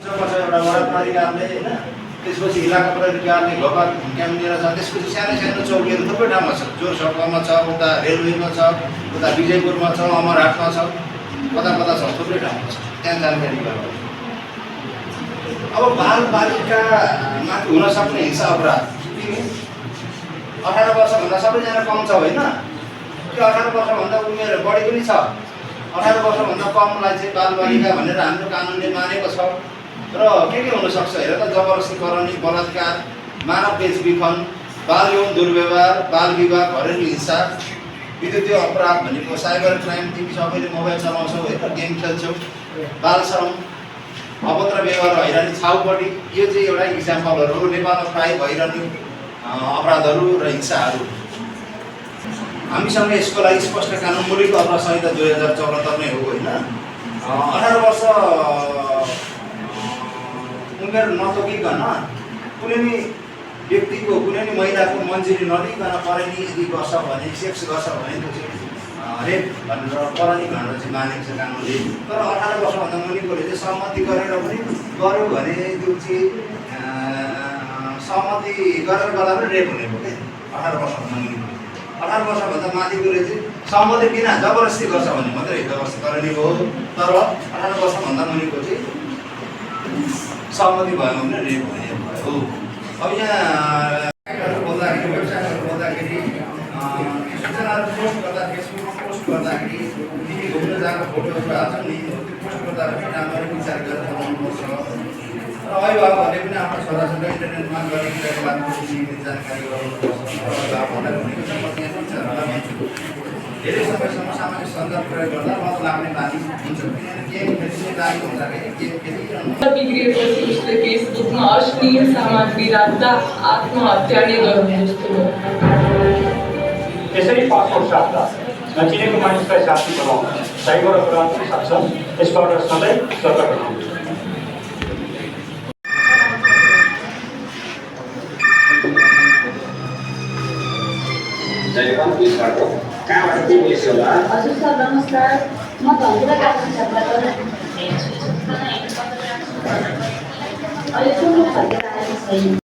एउटा वडा अधिकारले होइन, त्यसपछि इलाका प्राधिकारले घोका क्याम्प लिएर छ, त्यसपछि सानो सानो चौकीहरू थुप्रै ठाउँमा छ, जोरसट्टामा छ, उता रेलवेमा छ, उता विजयपुरमा छ, अमरहाटमा छ, कता कता छ, थुप्रै ठाउँमा छ, त्यहाँ जानकारी गराउँछ। अब बालबालिकामाथि हुन सक्ने हिंसा अपराध 18 वर्षभन्दा सबैजना कम छ होइन, कि 18 वर्षभन्दा उमेर बढी पनि छ। 18 वर्षभन्दा कमलाई चाहिँ बालबालिका भनेर हाम्रो कानुनले मानेको छ। र के हुनसक्छ हेर त, जबरजस्तीकरण, बलात्कार, मानव बेचबिखन, बाल यौन दुर्व्यवहार, बाल विवाह, घरेलु हिंसा, विद्युतीय अपराध भनेको साइबर क्राइम, तिमी सबैले मोबाइल चलाउँछौ होइन, गेम खेल्छौ, बाल श्रम, अभद्र व्यवहार, हैरानी, छाउपट्टि, यो चाहिँ एउटा इक्जाम्पलहरू नेपालमा प्राय भइरहने अपराधहरू र हिंसाहरू। हामीसँग यसको लागि स्पष्ट कानुनमूलक अपराध संहिता 2074 नै हो होइन। 18 वर्ष उमेर नतोकिकन कुनै नि व्यक्तिको, कुनै नि महिलाको मन्जुरी नलिकन परनी यदि गर्छ भने, सेक्स गर्छ भने त्यो चाहिँ रेप भनेर परनी भनेर चाहिँ मानेको छ कानुनले। तर 18 वर्षभन्दा मुनिकोले चाहिँ सहमति गरेर पनि गर्यो भने त्यो चाहिँ सहमति गरेर गर्दा पनि रेप हुने भयो क्या। 18 वर्षभन्दा मुनिको, 18 वर्षभन्दा माथिकोले चाहिँ सहमति बिना जबरजस्ती गर्छ भने मात्रै जबरजस्ती गर्ने भयो। तर 18 वर्षभन्दा मुनिको चाहिँ सहमति भयो भने रेप हुने भयो। अब यहाँ बोल्दाखेरि, वेबसाइटहरू बोल्दाखेरि, सूचनाहरू पोस्ट गर्दा, फेसबुकमा पोस्ट गर्दाखेरि तिमी घुम्न जाएको फोटोहरू हाल्छौ नि, त्यो पोस्ट गर्दा पनि राम्ररी विचार गरेर बनाउनुपर्छ। र अभिभावकहरूले पनि आफ्नो छोराछोरीलाई इन्टरनेटमा गरिरहेको बारेमा जानकारी गराउनुपर्छ। अभिभावकहरूलाई भनेको चाहिँ म त्यहाँ टिचरहरूलाई भन्छु, धेरै समयसम्म सामाजिक सञ्जाल प्रयोग गर्दा मत लाग्ने बानी हुन्छ। गेम खेल्ने बानी हुँदाखेरि गेम खेलिरहनु बिग्रिएपछि उसले फेसबुकमा अश्लील सामग्री राख्दा आत्महत्या नै गर्नु जस्तो हो। यसरी पासपोर्ट राख्दा नचिनेको मानिसलाई साथी बनाउन साइबर अपराध पनि सक्छ। यसबाट सधैँ सतर्क रहनु। कहाँबाट के बोलेको होला? हजुर सर नमस्कार, म धनकुटा गाउँबाट अहिले सुन्नु खोजेर आएको छैन।